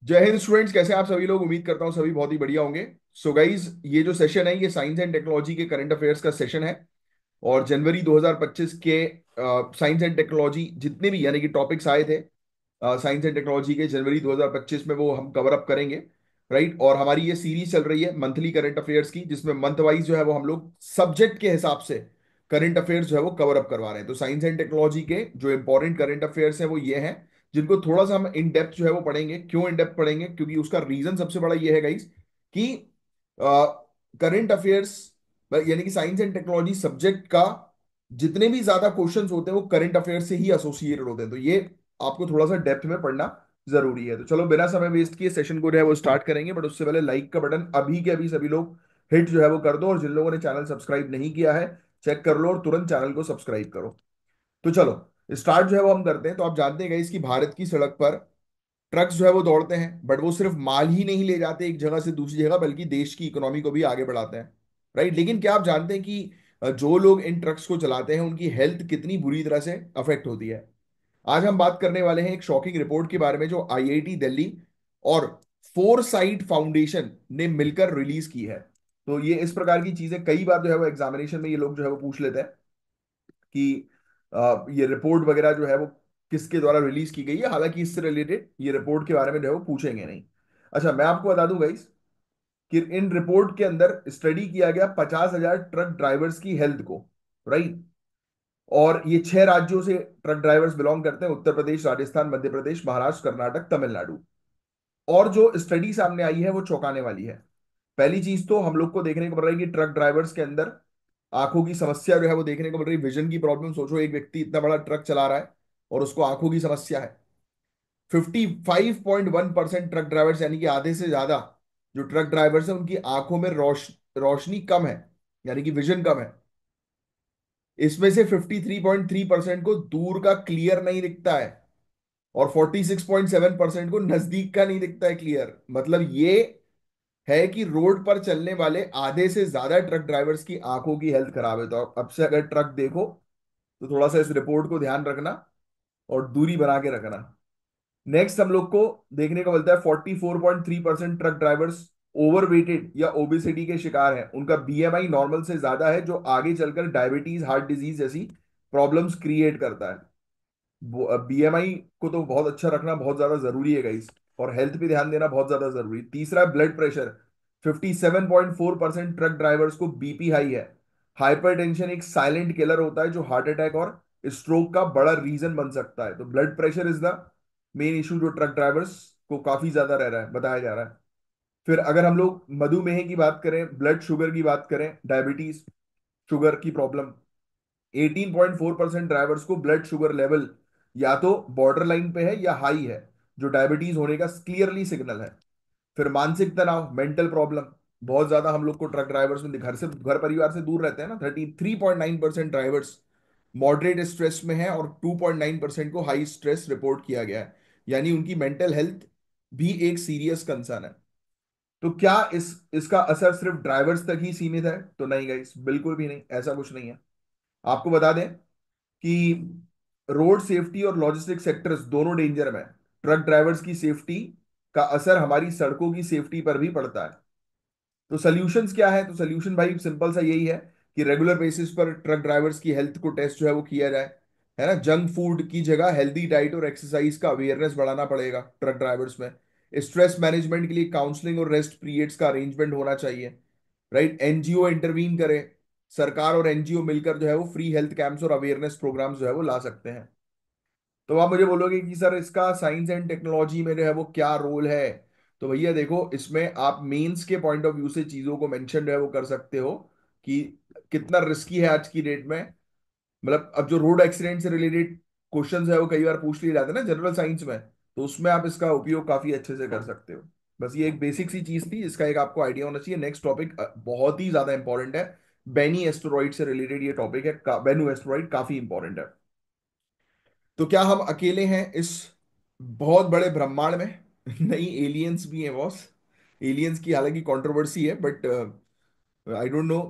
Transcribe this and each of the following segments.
जय हिंद स्टूडेंट्स, कैसे हैं आप सभी लोग। उम्मीद करता हूं सभी बहुत ही बढ़िया होंगे। सो गाइज, ये जो सेशन है ये साइंस एंड टेक्नोलॉजी के करंट अफेयर्स का सेशन है। और जनवरी 2025 के साइंस एंड टेक्नोलॉजी जितने भी यानी कि टॉपिक्स आए थे साइंस एंड टेक्नोलॉजी के जनवरी 2025 में, वो हम कवर अप करेंगे। राइट। और हमारी ये सीरीज चल रही है मंथली करंट अफेयर्स की, जिसमें मंथ वाइज जो है वो हम लोग सब्जेक्ट के हिसाब से करंट अफेयर्स जो है वो कवर अप करवा रहे हैं। तो साइंस एंड टेक्नोलॉजी के जो इंपॉर्टेंट करंट अफेयर्स हैं वो ये हैं, जिनको थोड़ा सा हम इन डेप्थ जो है वो पढ़ेंगे। क्यों इन डेप्थ पढ़ेंगे? क्योंकि उसका रीजन सबसे बड़ा ये है गाइस कि करंट अफेयर्स यानी कि साइंस एंड टेक्नोलॉजी सब्जेक्ट का जितने भी ज्यादा क्वेश्चंस होते हैं वो करंट अफेयर से ही एसोसिएटेड होते हैं। तो ये आपको थोड़ा सा डेप्थ में पढ़ना जरूरी है। तो चलो बिना समय वेस्ट किए सेशन को जो है वो स्टार्ट करेंगे। बट उससे पहले लाइक का बटन अभी के अभी सभी लोग हिट जो है वो कर दो, और जिन लोगों ने चैनल सब्सक्राइब नहीं किया है चेक कर लो और तुरंत चैनल को सब्सक्राइब करो। तो चलो स्टार्ट जो है वो हम करते हैं। तो आप जानते हैं इसकी भारत की सड़क पर ट्रक्स जो है वो दौड़ते हैं, बट वो सिर्फ माल ही नहीं ले जाते एक जगह से दूसरी जगह, बल्कि देश की इकोनॉमी को भी आगे बढ़ाते हैं। राइट। लेकिन क्या आप जानते हैं कि जो लोग इन ट्रक्स को चलाते हैं उनकी हेल्थ कितनी बुरी तरह से अफेक्ट होती है? आज हम बात करने वाले हैं एक शॉकिंग रिपोर्ट के बारे में जो आईआईटी दिल्ली और फोरसाइट फाउंडेशन ने मिलकर रिलीज की है। तो ये इस प्रकार की चीजें कई बार जो है वो एग्जामिनेशन में ये लोग जो है वो पूछ लेते हैं कि ये रिपोर्ट वगैरह जो है वो किसके द्वारा रिलीज की गई है। हालांकि इससे रिलेटेड ये रिपोर्ट के बारे में जो है वो पूछेंगे नहीं। अच्छा, मैं आपको बता दूं गाइस कि इन रिपोर्ट के अंदर स्टडी किया गया 50,000 ट्रक ड्राइवर्स की हेल्थ को। राइट। और ये 6 राज्यों से ट्रक ड्राइवर्स बिलोंग करते हैं: उत्तर प्रदेश, राजस्थान, मध्य प्रदेश, महाराष्ट्र, कर्नाटक, तमिलनाडु। और जो स्टडी सामने आई है वो चौंकाने वाली है। पहली चीज तो हम लोग को देखने को मिल रहा है कि ट्रक ड्राइवर्स के अंदर आंखों की समस्या जो है वो देखने को मिल रही है। विजन की प्रॉब्लम। सोचो, एक व्यक्ति इतना बड़ा ट्रक चला रहा है और उसको आंखों की समस्या है। 55.1% ट्रक ड्राइवर्स यानी कि आधे से ज्यादा जो ट्रक ड्राइवर्स है उनकी आंखों में रोशनी कम है, यानी कि विजन कम है। इसमें से 53.3% को दूर का क्लियर नहीं दिखता है, और 46.7% को नजदीक का नहीं दिखता है क्लियर। मतलब ये है कि रोड पर चलने वाले आधे से ज्यादा ट्रक ड्राइवर्स की आंखों की हेल्थ खराब है। तो अब से अगर ट्रक देखो तो थोड़ा सा इस रिपोर्ट को ध्यान रखना और दूरी बना के रखना। नेक्स्ट हम लोग को देखने को मिलता है 44.3% ट्रक ड्राइवर्स ओवर वेटेड या ओबेसिटी के शिकार हैं। उनका बीएमआई नॉर्मल से ज्यादा है, जो आगे चलकर डायबिटीज, हार्ट डिजीज जैसी प्रॉब्लम्स क्रिएट करता है। बीएमआई को तो बहुत अच्छा रखना बहुत ज्यादा जरूरी है गाइस, और हेल्थ पे ध्यान देना बहुत ज्यादा जरूरी। तीसरा, ब्लड प्रेशर। 57.4% ट्रक ड्राइवर्स को बीपी हाई है। हाइपरटेंशन एक साइलेंट किलर होता है जो हार्ट अटैक और स्ट्रोक का बड़ा रीजन बन सकता है। तो blood pressure is the main issue जो ट्रक ड्राइवर्स को काफी ज्यादा रह रहा है, बताया जा रहा है। फिर अगर हम लोग मधुमेह की बात करें, ब्लड शुगर की बात करें, डायबिटीज, शुगर की प्रॉब्लम, 18.4% ड्राइवर्स को ब्लड शुगर लेवल या तो बॉर्डर लाइन पे है या हाई है, जो डायबिटीज होने का क्लियरली सिग्नल है। फिर मानसिक तनाव, मेंटल प्रॉब्लम, बहुत ज्यादा हम लोग को ट्रक ड्राइवर्स में घर परिवार से दूर रहते हैं ना। 33.9% ड्राइवर्स मॉडरेट स्ट्रेस में है, और 2.9% को हाई स्ट्रेस रिपोर्ट किया गया है। यानी उनकी मेंटल हेल्थ भी एक सीरियस कंसर्न है। तो क्या इसका असर सिर्फ ड्राइवर्स तक ही सीमित है? तो नहीं गाइस, बिल्कुल भी नहीं, ऐसा कुछ नहीं है। आपको बता दें कि रोड सेफ्टी और लॉजिस्टिक सेक्टर्स दोनों डेंजर में हैं। ट्रक ड्राइवर्स की सेफ्टी का असर हमारी सड़कों की सेफ्टी पर भी पड़ता है। तो सोल्यूशंस क्या है? तो सोल्यूशन भाई सिंपल सा यही है कि रेगुलर बेसिस पर ट्रक ड्राइवर्स की हेल्थ को टेस्ट जो है वो किया जाए। है ना। जंक फूड की जगह हेल्दी डाइट और एक्सरसाइज का अवेयरनेस बढ़ाना पड़ेगा ट्रक ड्राइवर्स में। स्ट्रेस मैनेजमेंट के लिए काउंसलिंग और रेस्ट पीरियड्स का अरेंजमेंट होना चाहिए। राइट। एनजीओ इंटरवीन करे। सरकार और एनजीओ मिलकर जो है वो फ्री हेल्थ कैंप्स और अवेयरनेस प्रोग्राम्स जो है वो ला सकते हैं। तो आप मुझे बोलोगे कि सर इसका साइंस एंड टेक्नोलॉजी में जो है वो क्या रोल है? तो भैया देखो, इसमें आप मेंस के पॉइंट ऑफ व्यू से चीजों को मेंशन जो है वो कर सकते हो कि कितना रिस्की है आज की डेट में। मतलब अब जो रोड एक्सीडेंट से रिलेटेड क्वेश्चंस है वो कई बार पूछ लिए जाते हैं ना जनरल साइंस में, तो उसमें आप इसका उपयोग काफी अच्छे से कर सकते हो। बस ये एक बेसिक सी चीज थी, इसका एक आपको आइडिया होना चाहिए। नेक्स्ट टॉपिक बहुत ही ज्यादा इंपॉर्टेंट है। बेनी एस्टेरॉइड से रिलेटेड ये टॉपिक है। बेनू एस्टेरॉइड काफी इंपॉर्टेंट है। तो क्या हम अकेले हैं इस बहुत बड़े ब्रह्मांड में? नहीं, एलियंस भी हैं बॉस। एलियंस की हालांकि कंट्रोवर्सी है, बट आई डोंट नो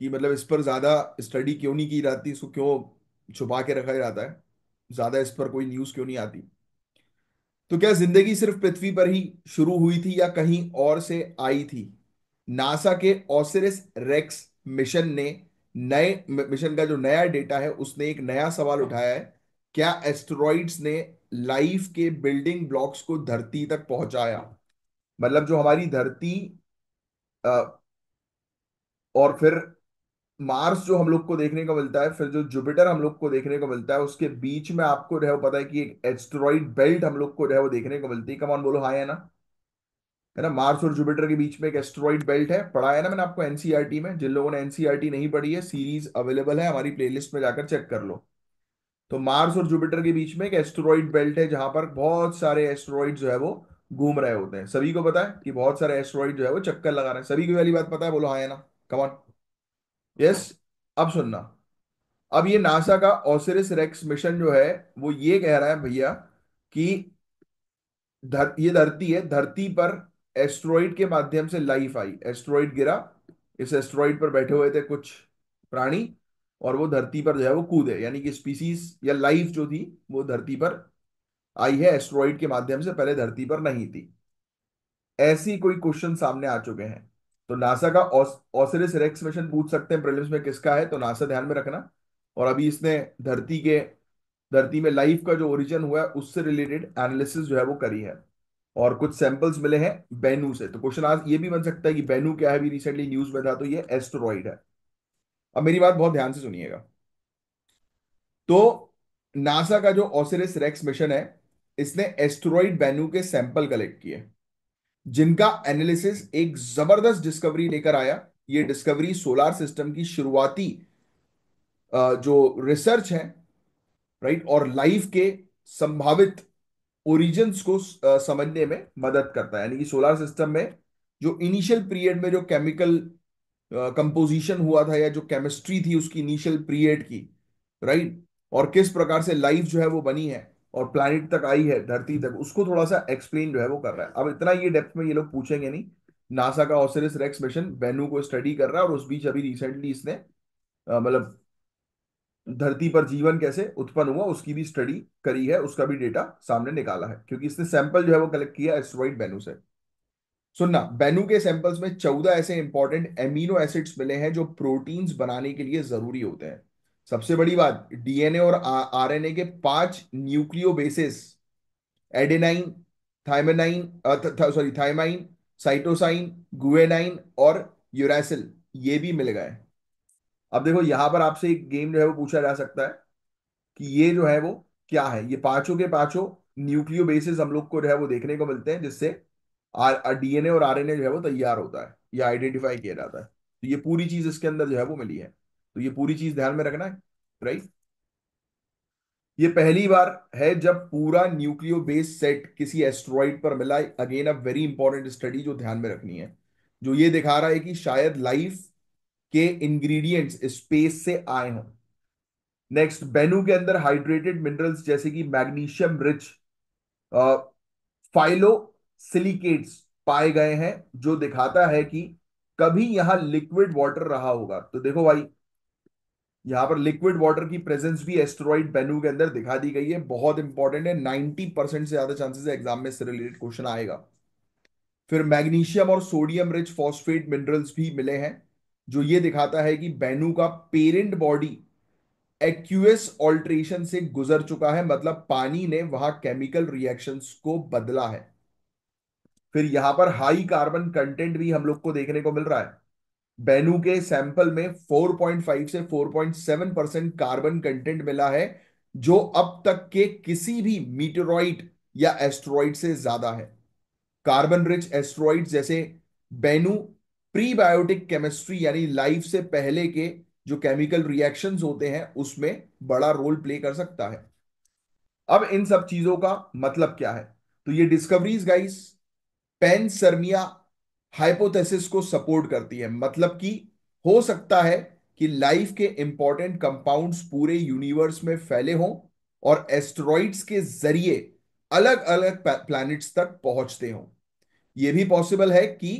कि मतलब इस पर ज्यादा स्टडी क्यों नहीं की जाती, इसको क्यों छुपा के रखा जाता है, ज्यादा इस पर कोई न्यूज क्यों नहीं आती। तो क्या जिंदगी सिर्फ पृथ्वी पर ही शुरू हुई थी या कहीं और से आई थी? नासा के ओसिरिस रेक्स मिशन ने नए मिशन का जो नया डेटा है उसने एक नया सवाल उठाया है। क्या एस्टेरॉइड्स ने लाइफ के बिल्डिंग ब्लॉक्स को धरती तक पहुंचाया? मतलब जो हमारी धरती अ, और फिर मार्स जो हम लोग को देखने को मिलता है, फिर जो जुपिटर हम लोग को देखने को मिलता है, उसके बीच में आपको जो है वो पता है कि एक एस्टेरॉइड बेल्ट हम लोग को जो है वो देखने को मिलती है। कमान बोलो हाँ या ना? है ना, मार्स और जुपिटर के बीच में एक एस्टेरॉइड बेल्ट है, पढ़ा है ना मैंने आपको एनसीईआरटी में। जिन लोगों ने एनसीईआरटी नहीं पढ़ी है, सीरीज अवेलेबल है हमारी प्लेलिस्ट में, जाकर चेक कर लो। तो मार्स और जुपिटर के बीच में एक एस्टेरॉइड बेल्ट है जहां पर बहुत सारे एस्टेरॉइड जो है वो घूम रहे होते हैं। सभी को पता है कि बहुत सारे एस्टेरॉइड जो है वो चक्कर लगा रहे हैं। सभी को वाली बात पता है, बोलो हाँ या ना? कमान। यस। अब सुनना। अब ये नासा का ओसिरिस रेक्स मिशन जो है वो ये कह रहा है भैया कि ये धरती है, धरती पर एस्ट्रॉइड के माध्यम से लाइफ आई। एस्ट्रॉइड गिरा, इस एस्ट्रॉइड पर बैठे हुए थे कुछ प्राणी, और वो धरती पर जो है वो कूदे, यानी कि स्पीसीज या लाइफ जो थी वो धरती पर आई है एस्ट्रॉइड के माध्यम से, पहले धरती पर नहीं थी। ऐसी कोई क्वेश्चन सामने आ चुके हैं। तो नासा का ओसिरिस रेक्स मिशन पूछ सकते हैं प्रीलिम्स में किसका है, तो नासा ध्यान में रखना। और अभी इसने धरती में लाइफ का जो ओरिजिन हुआ है उससे रिलेटेड एनालिसिस जो है वो करी है। और कुछ सैंपल्स मिले हैं बेनू से। तो क्वेश्चन आज ये भी बन सकता है कि बेनू क्या है, भी रिसेंटली न्यूज में था, तो ये एस्टेरॉइड है। अब मेरी बात बहुत ध्यान से सुनिएगा। तो नासा का जो ओसिरिस रेक्स मिशन है, इसने एस्टेरॉइड बेनू के सैंपल कलेक्ट किए, जिनका एनालिसिस एक जबरदस्त डिस्कवरी लेकर आया। ये डिस्कवरी सोलार सिस्टम की शुरुआती जो रिसर्च है, राइट, और लाइफ के संभावित ओरिजिन्स को समझने में मदद करता है। यानी कि सोलार सिस्टम में जो इनिशियल पीरियड में जो केमिकल कंपोजिशन हुआ था, या जो केमिस्ट्री थी उसकी इनिशियल पीरियड की, राइट, और किस प्रकार से लाइफ जो है वो बनी है और प्लैनेट तक आई है, धरती तक, उसको थोड़ा सा एक्सप्लेन जो है वो कर रहा है। अब इतना ये डेप्थ में ये लोग पूछेंगे नहीं। नासा का ओसिरिस रेक्स मिशन बेनू को स्टडी कर रहा है, और उस बीच अभी रिसेंटली इसने मतलब धरती पर जीवन कैसे उत्पन्न हुआ उसकी भी स्टडी करी है, उसका भी डेटा सामने निकाला है, क्योंकि इसने सैंपल जो है वो कलेक्ट किया एस्टेरॉइड बेनू से। सुनना, बेनू के सैंपल्स में 14 ऐसे इंपॉर्टेंट एमिनो एसिड्स मिले हैं जो प्रोटीन्स बनाने के लिए जरूरी होते हैं। सबसे बड़ी बात, डीएनए और आरएनए के 5 nucleobases, adenine, thymenine, sorry thymine, cytosine, guanine और यूरासिल, ये भी मिल गए। अब देखो यहां पर आपसे एक गेम जो है वो पूछा जा सकता है कि ये जो है वो क्या है। ये पांचों के पांचों न्यूक्लियो बेसिस हम लोग को जो है वो देखने को मिलते हैं, जिससे डीएनए और आरएनए जो है वो तैयार होता है या आइडेंटिफाई किया जाता है। तो ये पूरी चीज इसके अंदर जो है वो मिली है। तो ये पूरी चीज ध्यान में रखना है, राइट। ये पहली बार है जब पूरा न्यूक्लियो बेस सेट किसी एस्ट्रॉइड पर मिला। Again a very important study जो ध्यान में रखनी है, जो ये दिखा रहा है कि शायद लाइफ के इंग्रेडिएंट्स स्पेस से आए हों। नेक्स्ट, बेनू के अंदर हाइड्रेटेड मिनरल्स जैसे कि मैग्नीशियम रिच फाइलो सिलिकेट्स पाए गए हैं, जो दिखाता है कि कभी यहां लिक्विड वाटर रहा होगा। तो देखो भाई, यहां पर लिक्विड वाटर की प्रेजेंस भी एस्टेरॉइड बेनू के अंदर दिखा दी गई है। बहुत इंपॉर्टेंट है, 90% से ज्यादा चांसेस है एग्जाम में इससे रिलेटेड क्वेश्चन आएगा। फिर मैग्नीशियम और सोडियम रिच फॉस्फेट मिनरल्स भी मिले हैं, जो ये दिखाता है कि बेनू का पेरेंट बॉडी एक्यूएस ऑल्ट्रेशन से गुजर चुका है, मतलब पानी ने वहां केमिकल रिएक्शंस को बदला है। फिर यहां पर हाई कार्बन कंटेंट भी हम लोग को देखने को मिल रहा है। बेनू के सैंपल में 4.5 से 4.7% कार्बन कंटेंट मिला है, जो अब तक के किसी भी मीटेरॉइड या एस्ट्रॉइड से ज्यादा है। कार्बन रिच एस्ट्रॉइड जैसे बेनू प्रीबायोटिक केमिस्ट्री, यानी लाइफ से पहले के जो केमिकल रिएक्शंस होते हैं उसमें बड़ा रोल प्ले कर सकता है। अब इन सब चीजों का मतलब क्या है? तो ये डिस्कवरीज गाइस पेनसर्मिया हाइपोथेसिस को सपोर्ट करती है। मतलब कि हो सकता है कि लाइफ के इंपॉर्टेंट कंपाउंड्स पूरे यूनिवर्स में फैले हों और एस्टेरॉइड्स के जरिए अलग अलग प्लैनेट्स तक पहुंचते हों। यह भी पॉसिबल है कि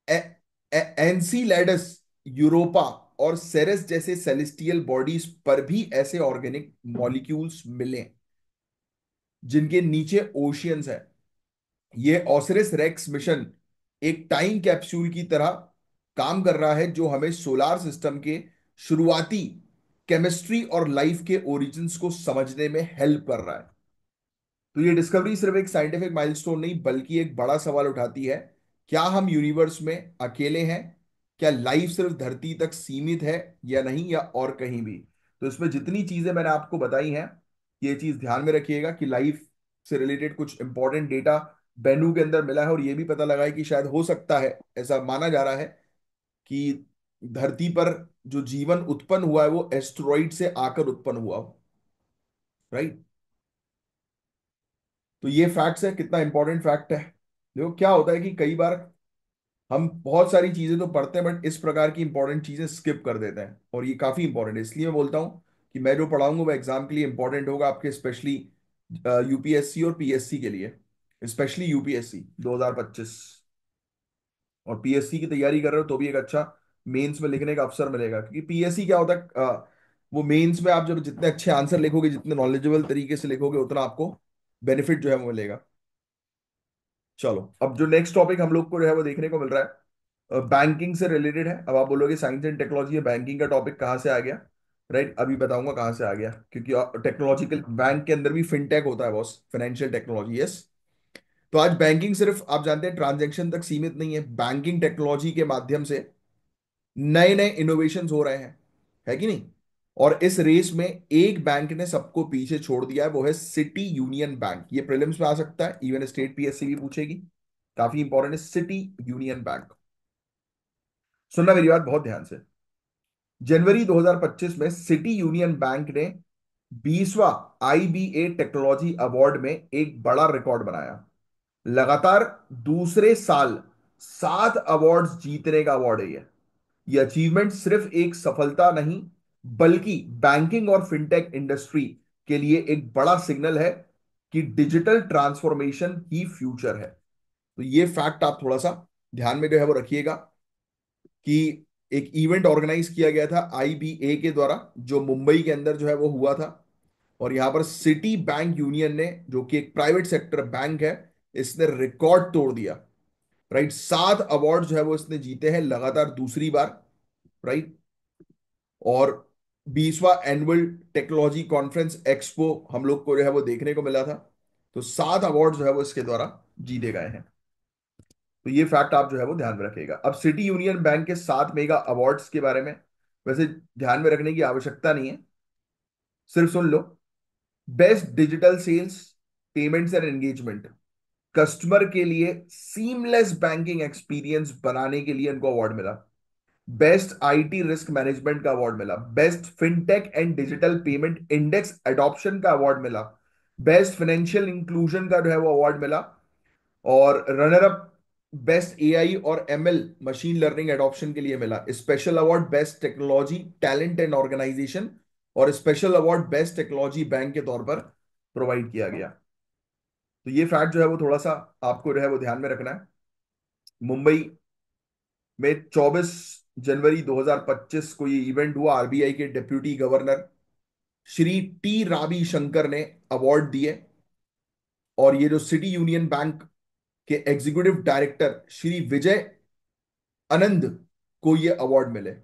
एनसीलैडस, यूरोपा और सेरेस जैसे सेलेस्टियल बॉडीज पर भी ऐसे ऑर्गेनिक मॉलिक्यूल्स मिलें। जिनके नीचे ओशियंस है। ये ओसिरिस रेक्स मिशन एक टाइम कैप्सूल की तरह काम कर रहा है, जो हमें सोलार सिस्टम के शुरुआती केमिस्ट्री और लाइफ के ओरिजिन्स को समझने में हेल्प कर रहा है। तो ये डिस्कवरी सिर्फ एक साइंटिफिक माइलस्टोन नहीं, बल्कि एक बड़ा सवाल उठाती है, क्या हम यूनिवर्स में अकेले हैं? क्या लाइफ सिर्फ धरती तक सीमित है या नहीं, या और कहीं भी? तो इसमें जितनी चीजें मैंने आपको बताई हैं, ये चीज ध्यान में रखिएगा कि लाइफ से रिलेटेड कुछ इंपॉर्टेंट डेटा बेनू के अंदर मिला है, और ये भी पता लगा है कि शायद हो सकता है, ऐसा माना जा रहा है कि धरती पर जो जीवन उत्पन्न हुआ है वो एस्टेरॉइड से आकर उत्पन्न हुआ हो। राइट। तो ये फैक्ट्स है, कितना इंपॉर्टेंट फैक्ट है। देखो क्या होता है कि कई बार हम बहुत सारी चीजें तो पढ़ते हैं, बट इस प्रकार की इंपॉर्टेंट चीजें स्किप कर देते हैं, और ये काफी इंपॉर्टेंट है। इसलिए मैं बोलता हूँ कि मैं जो पढ़ाऊंगा वो एग्जाम के लिए इंपॉर्टेंट होगा, आपके स्पेशली यूपीएससी और पीएससी के लिए। स्पेशली यूपीएससी 2025, और पीएससी की तैयारी कर रहे हो तो भी एक अच्छा मेंस में लिखने का अवसर मिलेगा, क्योंकि पीएससी क्या होता है, वो मेंस में आप जब जितने अच्छे आंसर लिखोगे, जितने नॉलेजेबल तरीके से लिखोगे, उतना आपको बेनिफिट जो है वो मिलेगा। चलो, अब जो नेक्स्ट टॉपिक हम लोग को जो है वो देखने को मिल रहा है, बैंकिंग से रिलेटेड है। अब आप बोलोगे साइंस एंड टेक्नोलॉजी है, बैंकिंग का टॉपिक कहाँ से आ गया? राइट, अभी बताऊंगा कहाँ से आ गया, क्योंकि टेक्नोलॉजिकल बैंक के अंदर भी फिनटेक होता है बॉस, फाइनेंशियल टेक्नोलॉजी। यस। तो आज बैंकिंग सिर्फ आप जानते हैं ट्रांजैक्शन तक सीमित नहीं है, बैंकिंग टेक्नोलॉजी के माध्यम से नए नए इनोवेशंस हो रहे हैं, है कि नहीं? और इस रेस में एक बैंक ने सबको पीछे छोड़ दिया है, वो है सिटी यूनियन बैंक। ये प्रीलिम्स में आ सकता है, इवन स्टेट पीएससी भी पूछेगी। काफी इंपॉर्टेंट है सिटी यूनियन बैंक। सुनना मेरी बात बहुत ध्यान से। जनवरी 2025 में सिटी यूनियन बैंक ने 20वां आईबीए टेक्नोलॉजी अवार्ड में एक बड़ा रिकॉर्ड बनाया। लगातार दूसरे साल 7 अवार्ड्स जीतने का अवार्ड है ये अचीवमेंट सिर्फ एक सफलता नहीं, बल्कि बैंकिंग और फिनटेक इंडस्ट्री के लिए एक बड़ा सिग्नल है कि डिजिटल ट्रांसफॉर्मेशन ही फ्यूचर है। तो ये फैक्ट आप थोड़ा सा ध्यान में जो है वो रखिएगा कि एक इवेंट ऑर्गेनाइज किया गया था आईबीए के द्वारा, जो मुंबई के अंदर जो है वो हुआ था। और यहां पर सिटी बैंक यूनियन ने, जो कि एक प्राइवेट सेक्टर बैंक है, इसने रिकॉर्ड तोड़ दिया। राइट, 7 अवार्ड जो है वो इसने जीते हैं लगातार दूसरी बार। राइट। और 20वां एनुअल टेक्नोलॉजी कॉन्फ्रेंस एक्सपो हम लोग को जो है वो देखने को मिला था। तो 7 अवार्ड जो है वो इसके द्वारा जीते गए हैं। तो ये फैक्ट आप जो है वो ध्यान में रखिएगा। अब सिटी यूनियन बैंक के 7 मेगा अवार्ड्स के बारे में वैसे ध्यान में रखने की आवश्यकता नहीं है, सिर्फ सुन लो। Best digital sales, payments and engagement, customer के लिए सीमलेस बैंकिंग एक्सपीरियंस बनाने के लिए इनको अवार्ड मिला। बेस्ट आईटी रिस्क मैनेजमेंट का अवार्ड मिला। Best fintech and digital payment index adoption का अवार्ड मिला। बेस्ट फाइनेंशियल इंक्लूजन का जो है वो अवार्ड मिला। और रनर अप बेस्ट एआई और एमएल मशीन लर्निंग एडॉप्शन के लिए मिला। Special award best technology talent and organisation, और special award best technology bank के तौर पर प्रोवाइड किया गया। तो ये फैक्ट जो है वो थोड़ा सा आपको जो है वो ध्यान में रखना है। मुंबई में 24 जनवरी 2025 को ये इवेंट हुआ। आरबीआई के deputy governor Shri T Ravi Shankar ने अवार्ड दिए, और ये जो सिटी यूनियन बैंक के एग्जीक्यूटिव डायरेक्टर श्री विजय आनंद को ये अवार्ड मिले।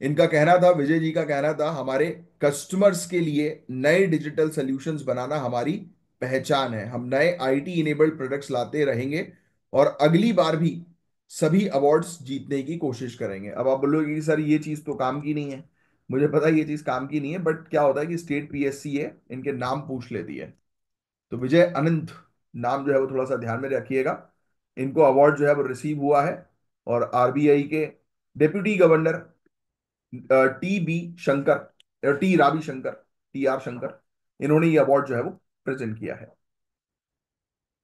इनका कहना था, विजय जी का कहना था, हमारे कस्टमर्स के लिए नए डिजिटल सॉल्यूशंस बनाना हमारी पहचान है। हम नए आईटी इनेबल्ड प्रोडक्ट्स लाते रहेंगे, और अगली बार भी सभी अवार्ड्स जीतने की कोशिश करेंगे। अब आप बोलोगे कि सर ये चीज तो काम की नहीं है। मुझे पता है ये चीज काम की नहीं है, बट क्या होता है कि स्टेट पीएससी है, इनके नाम पूछ लेती है। तो विजय अनंत नाम जो है वो थोड़ा सा ध्यान में रखिएगा। इनको अवार्ड जो है वो रिसीव हुआ है, और आरबीआई के deputy governor T B Shankar, T Ravi Shankar, T R Shankar, इन्होंने ये अवार्ड जो है वो प्रेजेंट किया है।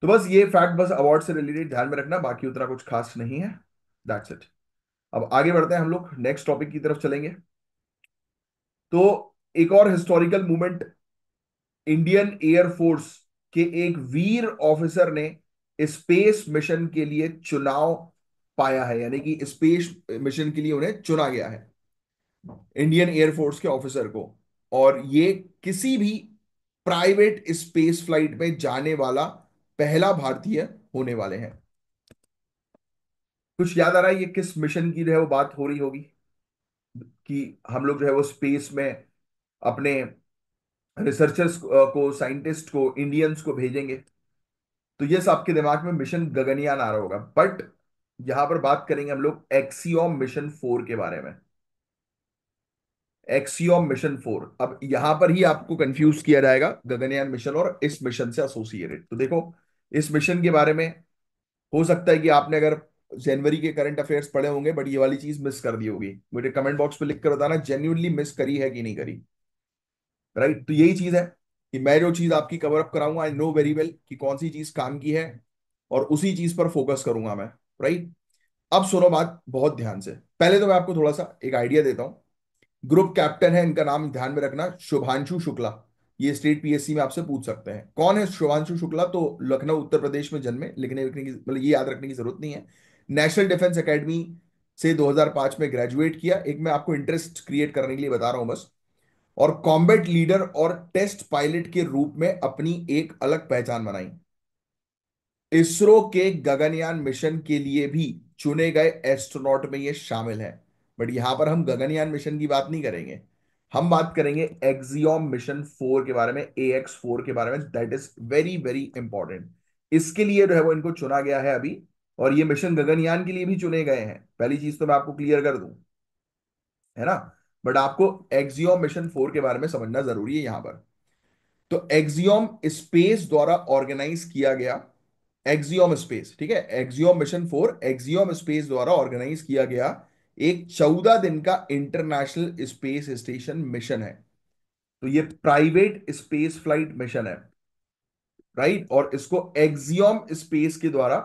तो बस ये फैक्ट बस अवार्ड से रिलेटेड ध्यान में रखना, बाकी उतना कुछ खास नहीं है। That's it. अब आगे बढ़ते हैं, हम लोग नेक्स्ट टॉपिक की तरफ चलेंगे। तो एक और हिस्टोरिकल मूवमेंट, इंडियन एयरफोर्स के एक वीर ऑफिसर ने स्पेस मिशन के लिए चुनाव पाया है, यानी कि स्पेस मिशन के लिए उन्हें चुना गया है, इंडियन एयरफोर्स के ऑफिसर को। और ये किसी भी प्राइवेट स्पेस फ्लाइट में जाने वाला पहला भारतीय होने वाले हैं। कुछ याद आ रहा है ये किस मिशन की जो है वो बात हो रही होगी, कि हम लोग जो है वो स्पेस में अपने रिसर्चर्स को, साइंटिस्ट को, इंडियंस को भेजेंगे। तो ये सब आपके दिमाग में मिशन गगनयान आ रहा होगा, बट यहां पर बात करेंगे हम लोग एक्सियोम मिशन 4 के बारे में। एक्सियोम मिशन 4, अब यहां पर ही आपको कंफ्यूज किया जाएगा गगनयान मिशन और इस मिशन से एसोसिएटेड। तो देखो, इस मिशन के बारे में हो सकता है कि आपने अगर जनवरी के करंट अफेयर्स पढ़े होंगे, बट ये वाली चीज मिस कर दी होगी। मुझे कमेंट बॉक्स पे लिख कर बताना जेन्युइनली मिस करी है कि नहीं करी। राइट, तो यही चीज है कि मैं जो चीज आपकी कवर अप कराऊंगा, आई नो वेरी वेल कि कौन सी चीज काम की है, और उसी चीज पर फोकस करूंगा मैं। राइट, अब सुनो बात बहुत ध्यान से। पहले तो मैं आपको थोड़ा सा एक आइडिया देता हूँ। ग्रुप कैप्टन है, इनका नाम ध्यान में रखना, शुभांशु शुक्ला। ये स्टेट पीएससी में आपसे पूछ सकते हैं कौन है शुभांशु शुक्ला। तो लखनऊ उत्तर प्रदेश में जन्मे, लिखने लिखने की मतलब ये याद रखने की जरूरत नहीं है। नेशनल डिफेंस एकेडमी से 2005 में ग्रेजुएट किया। एक मैं आपको इंटरेस्ट क्रिएट करने के लिए बता रहा हूं बस। और कॉम्बैट लीडर और टेस्ट पायलट के रूप में अपनी एक अलग पहचान बनाई। इसरो के गगनयान मिशन के लिए भी चुने गए एस्ट्रोनॉट में ये शामिल है। बट यहां पर हम गगनयान मिशन की बात नहीं करेंगे, हम बात करेंगे एक्सियोम मिशन 4 के बारे में, AX4 के बारे में। That is very very important. इसके लिए जो है वो इनको चुना गया है अभी, और ये मिशन गगनयान के लिए भी चुने गए हैं। पहली चीज तो मैं आपको क्लियर कर दूं, है ना। बट आपको एक्सियोम मिशन 4 के बारे में समझना जरूरी है यहां पर। तो एक्सियोम स्पेस द्वारा ऑर्गेनाइज किया गया, एक्सियोम स्पेस, ठीक है, एक्सियोम मिशन 4 एक्सियोम स्पेस द्वारा ऑर्गेनाइज किया गया एक 14 दिन का इंटरनेशनल स्पेस स्टेशन मिशन है। तो ये प्राइवेट स्पेस फ्लाइट मिशन है। राइट, और इसको एक्सियोम स्पेस के द्वारा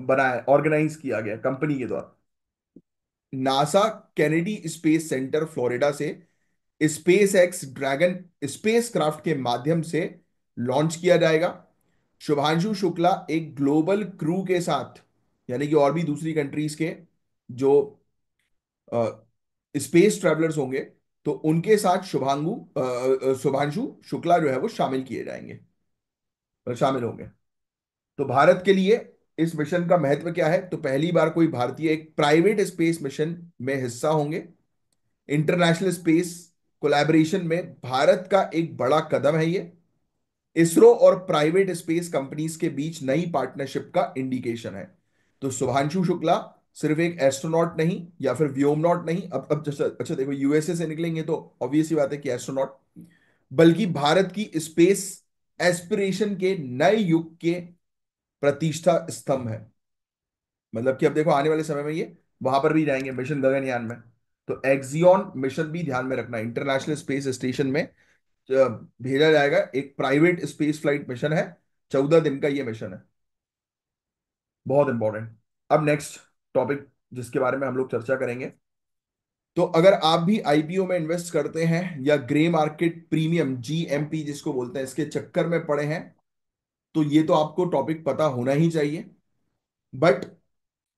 बनाया, ऑर्गेनाइज किया गया कंपनी के द्वारा। NASA Kennedy Space Center Florida से SpaceX Dragon spacecraft के माध्यम से लॉन्च किया जाएगा। शुभांशु शुक्ला एक ग्लोबल क्रू के साथ, यानी कि और भी दूसरी कंट्रीज के जो स्पेस ट्रैवलर्स होंगे, तो उनके साथ शुभांशु शुक्ला जो है वो शामिल किए जाएंगे, शामिल होंगे। तो भारत के लिए इस मिशन का महत्व क्या है? तो पहली बार कोई भारतीय एक प्राइवेट स्पेस मिशन में हिस्सा होंगे। इंटरनेशनल स्पेस कोलैबोरेशन में भारत का एक बड़ा कदम है ये। इसरो और प्राइवेट स्पेस कंपनीज के बीच नई पार्टनरशिप का इंडिकेशन है। तो शुभांशु शुक्ला सिर्फ एक एस्ट्रोनॉट नहीं या फिर व्योमनॉट नहीं, अब जैसे अच्छा देखो, यूएसए से निकलेंगे तो ऑब्वियस सी बात है कि एस्ट्रोनॉट, बल्कि भारत की स्पेस एस्पिरेशन के नए युग के प्रतिष्ठा स्तंभ है। मतलब कि अब देखो आने वाले समय में ये वहां पर भी जाएंगे मिशन गगनयान में। तो एक्सियोन मिशन भी ध्यान में रखना, इंटरनेशनल स्पेस स्टेशन में भेजा जाएगा एक प्राइवेट स्पेस फ्लाइट मिशन है। 14 दिन का ये मिशन है, बहुत इंपॉर्टेंट। अब नेक्स्ट टॉपिक जिसके बारे में हम लोग चर्चा करेंगे, तो अगर आप भी आईपीओ में इन्वेस्ट करते हैं या ग्रे मार्केट प्रीमियम GMP जिसको बोलते हैं इसके चक्कर में पड़े हैं, तो ये तो आपको टॉपिक पता होना ही चाहिए। बट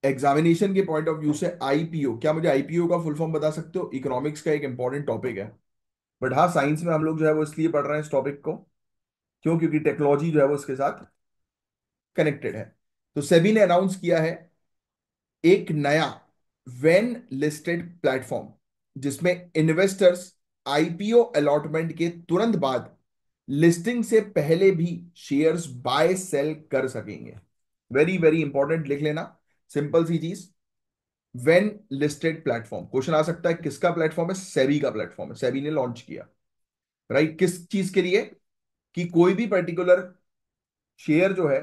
एग्जामिनेशन के पॉइंट ऑफ व्यू से आईपीओ क्या, मुझे आईपीओ का फुल फॉर्म बता सकते हो? इकोनॉमिक्स का एक इंपॉर्टेंट टॉपिक है। बट हाँ, साइंस में हम लोग जो है वो इसलिए पढ़ रहे हैं इस टॉपिक को, क्यों? क्योंकि टेक्नोलॉजी जो है वो उसके साथ कनेक्टेड है। तो सेबी ने अनाउंस किया है एक नया वेन लिस्टेड प्लेटफॉर्म, जिसमें इन्वेस्टर्स आईपीओ अलॉटमेंट के तुरंत बाद लिस्टिंग से पहले भी शेयर्स बाय सेल कर सकेंगे। वेरी वेरी इंपॉर्टेंट, लिख लेना, सिंपल सी चीज। वेन लिस्टेड प्लेटफॉर्म, क्वेश्चन आ सकता है किसका प्लेटफॉर्म है? सेबी का प्लेटफॉर्म है, सेबी ने लॉन्च किया। राइट, किस चीज के लिए? कि कोई भी पर्टिकुलर शेयर जो है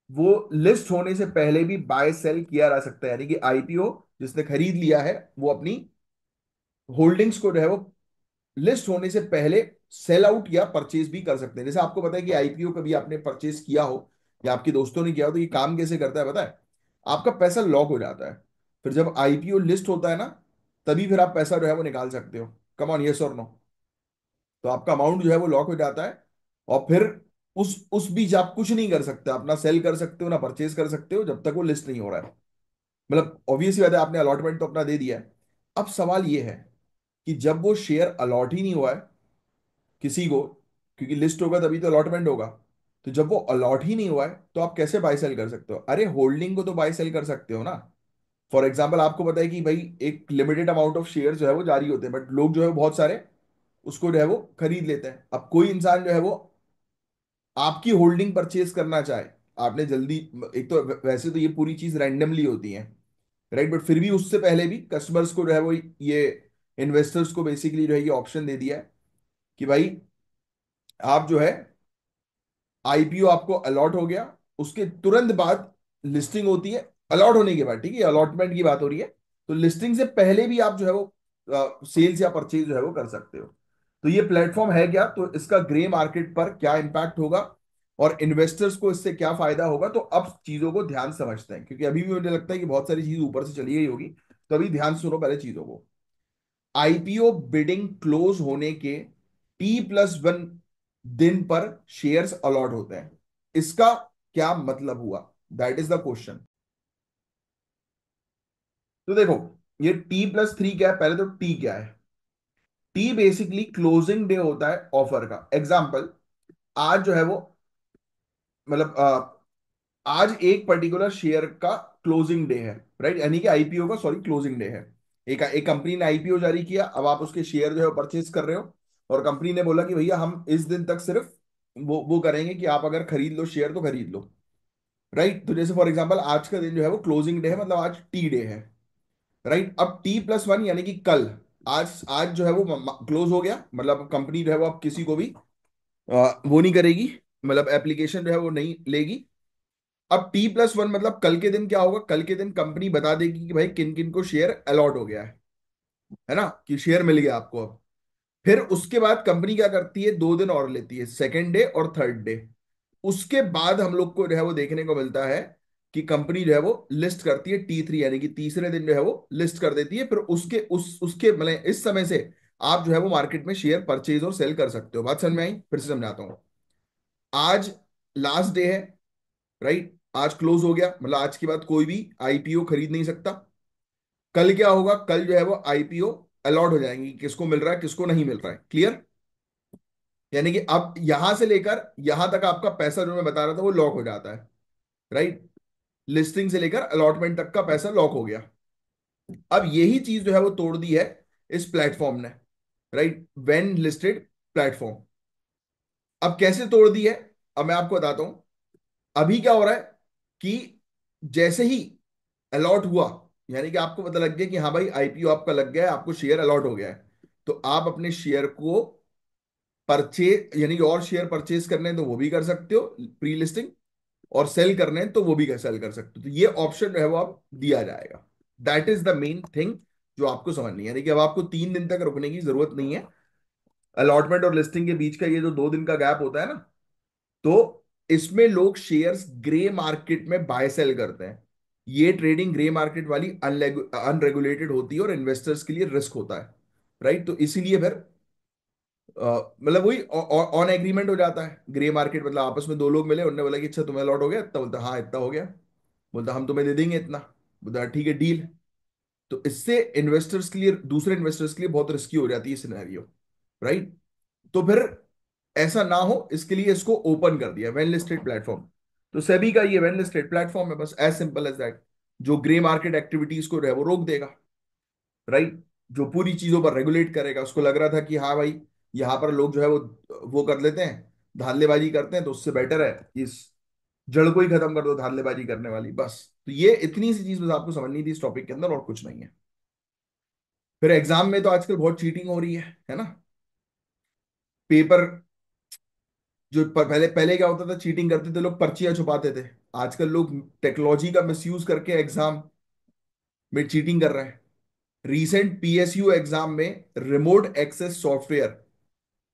वो लिस्ट होने से पहले भी बाय सेल किया जा सकता है। यानी कि आईपीओ जिसने खरीद लिया है वो अपनी होल्डिंग्स को जो है वो लिस्ट होने से पहले सेल आउट या परचेज भी कर सकते हैं। जैसे आपको पता है कि आईपीओ कभी आपने परचेज किया हो या आपके दोस्तों ने किया हो, तो ये काम कैसे करता है पता है? आपका पैसा लॉक हो जाता है, फिर जब आईपीओ लिस्ट होता है ना, तभी फिर आप पैसा जो है वो निकाल सकते हो। कम ऑन, यस और नो? तो आपका अमाउंट जो है वो लॉक हो जाता है, और फिर उस बीच आप कुछ नहीं कर सकते, अपना सेल कर सकते हो ना परचेज कर सकते हो जब तक वो लिस्ट नहीं हो रहा है। मतलब ऑब्वियस ही बात है, आपने अलॉटमेंट तो अपना दे दिया है। अब सवाल ये है कि जब वो शेयर अलॉट ही नहीं हुआ है किसी को, क्योंकि लिस्ट होगा तभी तो अलॉटमेंट होगा। तो जब वो अलॉट ही नहीं हुआ है तो आप कैसे बाय सेल कर सकते हो? अरे होल्डिंग को तो बाय सेल कर सकते हो ना। फॉर एग्जाम्पल आपको पता है कि भाई एक लिमिटेड अमाउंट ऑफ शेयर जो है वो जारी होते हैं, बट लोग जो है वो बहुत सारे उसको जो है वो खरीद लेते हैं। अब कोई इंसान जो है वो आपकी होल्डिंग परचेज करना चाहे, आपने जल्दी, एक तो वैसे तो ये पूरी चीज रैंडमली होती है, राइट, बट फिर भी उससे पहले भी कस्टमर्स को जो है वो ये इन्वेस्टर्स को बेसिकली जो है ये ऑप्शन दे दिया है कि भाई आप जो है आईपीओ आपको अलॉट हो गया, उसके तुरंत बाद लिस्टिंग होती है। अलॉट होने के बाद, ठीक है, अलॉटमेंट की बात हो रही है, तो लिस्टिंग से पहले भी आप जो है वो सेल्स या परचेज जो है वो कर सकते हो। तो ये प्लेटफॉर्म है क्या, तो इसका ग्रे मार्केट पर क्या इंपैक्ट होगा और इन्वेस्टर्स को इससे क्या फायदा होगा, तो अब चीजों को ध्यान से समझते हैं, क्योंकि अभी भी मुझे लगता है कि बहुत सारी चीज ऊपर से चली गई होगी। तो अभी ध्यान से सुनो पहले चीजों को। आईपीओ बिडिंग क्लोज होने के T+1 दिन पर शेयर्स अलॉट होते हैं। इसका क्या मतलब हुआ, दैट इज द क्वेश्चन। तो देखो, ये T+3 क्या है, पहले तो टी क्या है। टी बेसिकली क्लोजिंग डे होता है ऑफर का। एग्जाम्पल, आज जो है वो मतलब आज एक पर्टिकुलर शेयर का क्लोजिंग डे है, राइट, यानी कि आईपीओ का, सॉरी, क्लोजिंग डे है। एक एक कंपनी ने आईपीओ जारी किया, अब आप उसके शेयर जो है परचेज कर रहे हो, और कंपनी ने बोला कि भैया हम इस दिन तक सिर्फ वो करेंगे कि आप अगर खरीद लो शेयर तो खरीद लो, राइट। तो जैसे फॉर एग्जांपल आज का दिन जो है वो क्लोजिंग डे है, मतलब आज टी डे है, राइट। अब T+1 यानी कि कल, आज आज जो है वो क्लोज हो गया, मतलब कंपनी जो है वो अब किसी को भी वो नहीं करेगी, मतलब एप्लीकेशन जो है वो नहीं लेगी। अब T+1 मतलब कल के दिन क्या होगा, कल के दिन कंपनी बता देगी कि भाई किन किन को शेयर अलॉट हो गया है ना, कि शेयर मिल गया आपको अब। फिर उसके बाद कंपनी क्या करती है, 2 दिन और लेती है, सेकेंड डे और थर्ड डे। उसके बाद हम लोग को जो है वो देखने को मिलता है कि कंपनी जो है वो लिस्ट करती है T3, यानी कि तीसरे दिन जो है वो लिस्ट कर देती है। फिर उसके मतलब इस समय से आप जो है वो मार्केट में शेयर परचेज और सेल कर सकते हो। बात समझ में आई? फिर से समझाता हूं। आज लास्ट डे है, राइट, आज क्लोज हो गया, मतलब आज के बाद कोई भी आईपीओ खरीद नहीं सकता। कल क्या होगा, कल जो है वो आईपीओ अलॉट हो जाएंगी, किसको मिल रहा है किसको नहीं मिल रहा है, क्लियर। यानी कि अब यहां से लेकर यहां तक आपका पैसा जो मैं बता रहा था वो लॉक हो जाता है, राइट। लिस्टिंग से लेकर अलॉटमेंट तक का पैसा लॉक हो गया। अब यही चीज जो है वो तोड़ दी है इस प्लेटफॉर्म ने, राइट, वेन लिस्टेड प्लेटफॉर्म। अब कैसे तोड़ दी है, अब मैं आपको बताता हूं। अभी क्या हो रहा है कि जैसे ही अलॉट हुआ, यानी कि आपको पता लग गया कि हाँ भाई आईपीओ आपका लग गया है, आपको शेयर अलॉट हो गया है, तो आप अपने शेयर को परचेज, यानी कि और शेयर परचेज करने हैं तो वो भी कर सकते हो प्री लिस्टिंग, और सेल करने हैं तो वो भी सेल कर सकते हो। तो ये ऑप्शन जो है वो अब दिया जाएगा। That is the main thing जो आपको समझनी है, यानी कि अब आपको 3 दिन तक रुकने की जरूरत नहीं है। अलॉटमेंट और लिस्टिंग के बीच का ये जो 2 दिन का गैप होता है ना, तो इसमें लोग शेयर्स ग्रे मार्केट में बाय सेल करते हैं। ये ट्रेडिंग ग्रे मार्केट वाली अनरेगुलेटेड होती है और इन्वेस्टर्स के लिए रिस्क होता है, राइट। तो इसीलिए फिर मतलब वही ऑन एग्रीमेंट हो जाता है ग्रे मार्केट, मतलब आपस में 2 लोग मिले, उन्होंने बोला कि अच्छा तुम्हें अलॉट हो गया इतना, बोलता हाँ इतना हो गया, बोलता हम तुम्हें दे देंगे इतना, बोलता "हाँ, ठीक है डील"। तो इससे इन्वेस्टर्स के लिए, दूसरे इन्वेस्टर्स के लिए बहुत रिस्की हो जाती है सिनेरियो, राइट। तो फिर ऐसा ना हो इसके लिए इसको ओपन कर दिया वेन लिस्टेड प्लेटफॉर्म। तो सेबी का ये वेन लिस्टेड प्लेटफॉर्म है, बस एज सिंपल एज दैट, जो ग्रे मार्केट एक्टिविटीज को जो है वो रोक देगा, राइट। जो पूरी चीजों पर रेगुलेट करेगा। उसको लग रहा था कि हाँ भाई यहाँ पर लोग जो है वो कर लेते हैं, धांधलेबाजी करते हैं, तो उससे बेटर है इस जड़ को ही खत्म कर दो धांधलेबाजी करने वाली, बस। तो ये इतनी सी चीज बस आपको समझनी थी इस टॉपिक के अंदर, और कुछ नहीं है। फिर एग्जाम में तो आजकल बहुत चीटिंग हो रही है ना। पेपर जो पहले पहले क्या होता था, चीटिंग करते थे लोग, पर्चियां छुपाते थे। आजकल लोग टेक्नोलॉजी का मिसयूज करके एग्जाम में चीटिंग कर रहे हैं। रीसेंट पीएसयू एग्जाम में remote access software,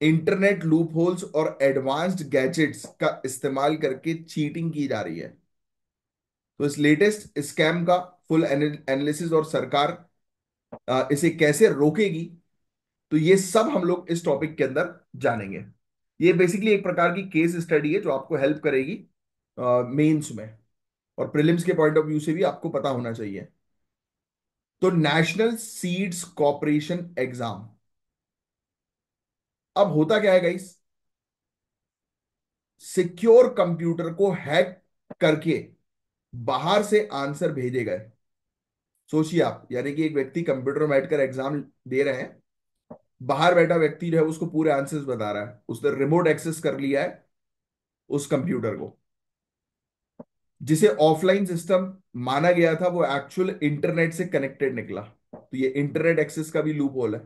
internet loopholes और एडवांस्ड गैजेट्स का इस्तेमाल करके चीटिंग की जा रही है। तो इस लेटेस्ट स्कैम का फुल एनालिसिस और सरकार इसे कैसे रोकेगी, तो ये सब हम लोग इस टॉपिक के अंदर जानेंगे। ये बेसिकली एक प्रकार की केस स्टडी है जो आपको हेल्प करेगी मेंस में, और प्रीलिम्स के पॉइंट ऑफ व्यू से भी आपको पता होना चाहिए। तो नेशनल सीड्स कॉर्पोरेशन एग्जाम, अब होता क्या है गाइस, सिक्योर कंप्यूटर को हैक करके बाहर से आंसर भेजे गए। सोचिए आप, यानी कि एक व्यक्ति कंप्यूटर में बैठकर एग्जाम दे रहे हैं, बाहर बैठा व्यक्ति जो है उसको पूरे आंसर्स बता रहा है, उसने रिमोट एक्सेस कर लिया है उस कंप्यूटर को। जिसे ऑफलाइन सिस्टम माना गया था वो एक्चुअल इंटरनेट से कनेक्टेड निकला। तो ये इंटरनेट एक्सेस का भी लूप होल है,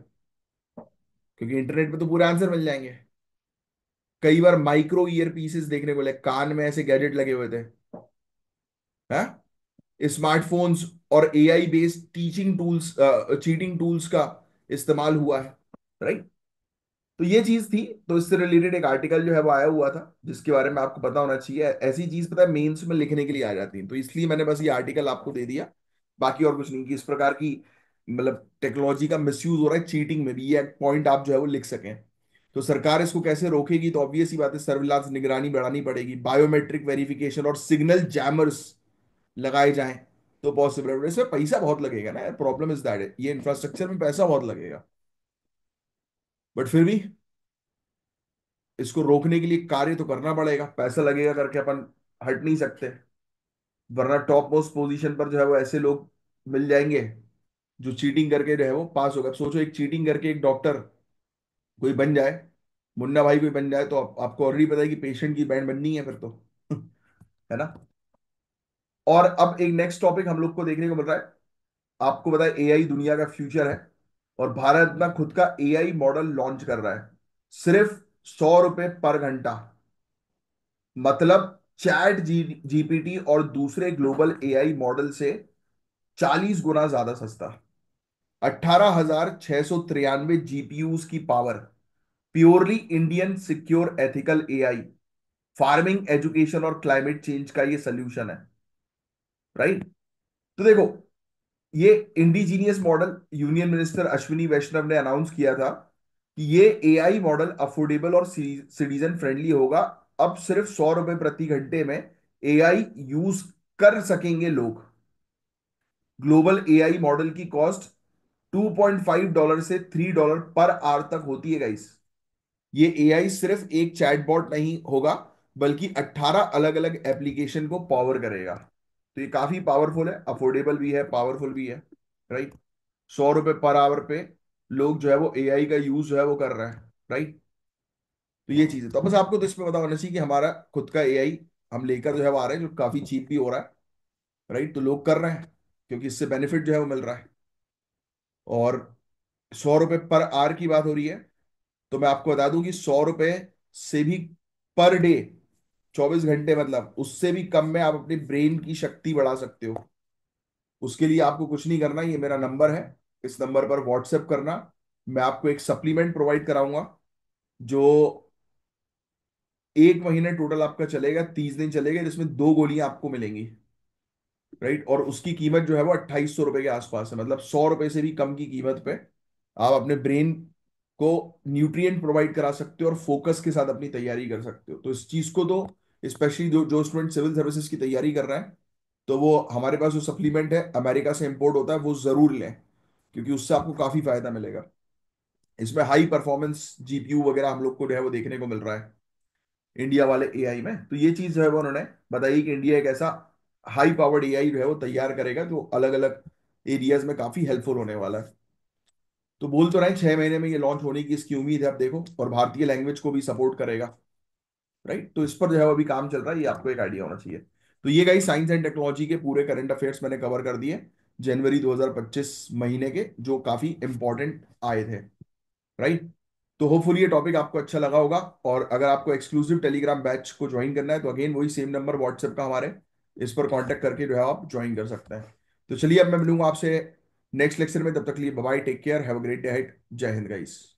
क्योंकि इंटरनेट पे तो पूरे आंसर मिल जाएंगे। कई बार माइक्रो ईयर पीसेस देखने को मिले, कान में ऐसे गैजेट लगे हुए थे, है, स्मार्टफोन्स और AI based teaching tools, cheating tools का इस्तेमाल हुआ है, राइट। तो ये चीज थी। तो इससे रिलेटेड एक आर्टिकल जो है वो आया हुआ था, जिसके बारे में आपको पता होना चाहिए। ऐसी चीज पता है मेंस में लिखने के लिए आ जाती है, तो इसलिए मैंने बस ये आर्टिकल आपको दे दिया। बाकी और कुछ नहीं कि इस प्रकार की मतलब टेक्नोलॉजी का मिसयूज हो रहा है चीटिंग में भी, ये पॉइंट आप जो है वो लिख सकें। तो सरकार इसको कैसे रोकेगी, तो ऑब्वियस ही बात है, सर्विलांस निगरानी बढ़ानी पड़ेगी, बायोमेट्रिक वेरिफिकेशन और सिग्नल जैमर्स लगाए जाएं तो पॉसिबल है। इसमें पैसा बहुत लगेगा ना, प्रॉब्लम इज दैट ये इंफ्रास्ट्रक्चर में पैसा बहुत लगेगा, बट फिर भी इसको रोकने के लिए कार्य तो करना पड़ेगा। पैसा लगेगा करके अपन हट नहीं सकते, वरना टॉप मोस्ट पोजीशन पर जो है वो ऐसे लोग मिल जाएंगे जो चीटिंग करके जो है वो पास होगा। अब सोचो एक चीटिंग करके एक डॉक्टर कोई बन जाए, मुन्ना भाई कोई बन जाए, तो आपको ऑलरेडी पता है कि पेशेंट की बैंड बननी है फिर तो है ना। और अब एक नेक्स्ट टॉपिक हम लोग को देखने को मिल रहा है। आपको पता है एआई दुनिया का फ्यूचर है, और भारत अपना खुद का एआई मॉडल लॉन्च कर रहा है, सिर्फ 100 रुपए पर घंटा। मतलब चैट जीपीटी और दूसरे ग्लोबल एआई मॉडल से 40 गुना ज्यादा सस्ता। 18,693 जीपीयूज की power, purely Indian secure ethical AI, farming education और क्लाइमेट चेंज का ये सोल्यूशन है, राइट। तो देखो, ये indigenous model union minister Ashwini Vaishnaw ने अनाउंस किया था कि ये एआई मॉडल अफोर्डेबल और सिटीजन फ्रेंडली होगा। अब सिर्फ 100 रुपए प्रति घंटे में एआई यूज कर सकेंगे लोग। ग्लोबल एआई मॉडल की कॉस्ट $2.5 से $3 पर आवर तक होती है गाइस। ये एआई सिर्फ एक चैटबॉट नहीं होगा, बल्कि 18 अलग अलग एप्लीकेशन को पावर करेगा। तो ये काफी पावरफुल है, अफोर्डेबल भी है, पावरफुल भी है, राइट। 100 रुपए पर आवर पे लोग जो है वो एआई का यूज जो है वो कर रहे हैं, राइट। तो ये चीज है। तो बस आपको तो इसमें पता होना चाहिए कि हमारा खुद का एआई हम लेकर जो है वो आ रहे हैं, जो काफी चीप भी हो रहा है, राइट। तो लोग कर रहे हैं क्योंकि इससे बेनिफिट जो है वो मिल रहा है। और 100 रुपए पर आवर की बात हो रही है, तो मैं आपको बता दूं कि 100 रुपए से भी पर डे, 24 घंटे, मतलब उससे भी कम में आप अपने ब्रेन की शक्ति बढ़ा सकते हो। उसके लिए आपको कुछ नहीं करना, ये मेरा नंबर है, इस नंबर पर व्हाट्सएप करना। मैं आपको एक सप्लीमेंट प्रोवाइड कराऊंगा, जो 1 महीने टोटल आपका चलेगा, 30 दिन चलेगा, जिसमें 2 गोलियां आपको मिलेंगी, राइट। और उसकी कीमत जो है वो 2800 रुपए के आसपास है, मतलब 100 रुपए से भी कम की कीमत पे आप अपने ब्रेन को न्यूट्रिएंट प्रोवाइड करा सकते हो और फोकस के साथ अपनी तैयारी कर सकते हो। तो इस चीज को तो स्पेशली जो जो स्टूडेंट सिविल सर्विसेज की तैयारी कर रहे हैं, तो वो हमारे पास जो सप्लीमेंट है अमेरिका से इंपोर्ट होता है वो जरूर लें, क्योंकि उससे आपको काफी फायदा मिलेगा। इसमें हाई परफॉर्मेंस जीपीयू वगैरह हम लोग को जो है वो देखने को मिल रहा है इंडिया वाले एआई में। तो ये चीज जो है वो उन्होंने बताई कि इंडिया एक ऐसा हाई पावर्ड एआई जो है वो तैयार करेगा जो अलग अलग एरियाज में काफी हेल्पफुल होने वाला है। तो बोल तो रहे हैं 6 महीने में ये लॉन्च होने की इसकी उम्मीद है, अब देखो, और भारतीय लैंग्वेज को भी सपोर्ट करेगा, राइट। तो इस पर जो है वो अभी काम चल रहा है, ये आपको एक आइडिया होना चाहिए। तो ये गई साइंस एंड टेक्नोलॉजी के पूरे करंट अफेयर्स मैंने कवर कर दिए जनवरी 2025 महीने के, जो काफी इंपॉर्टेंट आए थे, राइट। तो होपफुली ये टॉपिक आपको अच्छा लगा होगा। और अगर आपको एक्सक्लूसिव टेलीग्राम बैच को ज्वाइन करना है, तो अगेन वही सेम नंबर व्हाट्सएप का हमारे, इस पर कांटेक्ट करके जो है आप ज्वाइन कर सकते हैं। तो चलिए अब मैं मिलूंगा आपसे नेक्स्ट लेक्चर में, तब तक के लिए bye, take care, have a great day ahead. जय हिंद गाइस।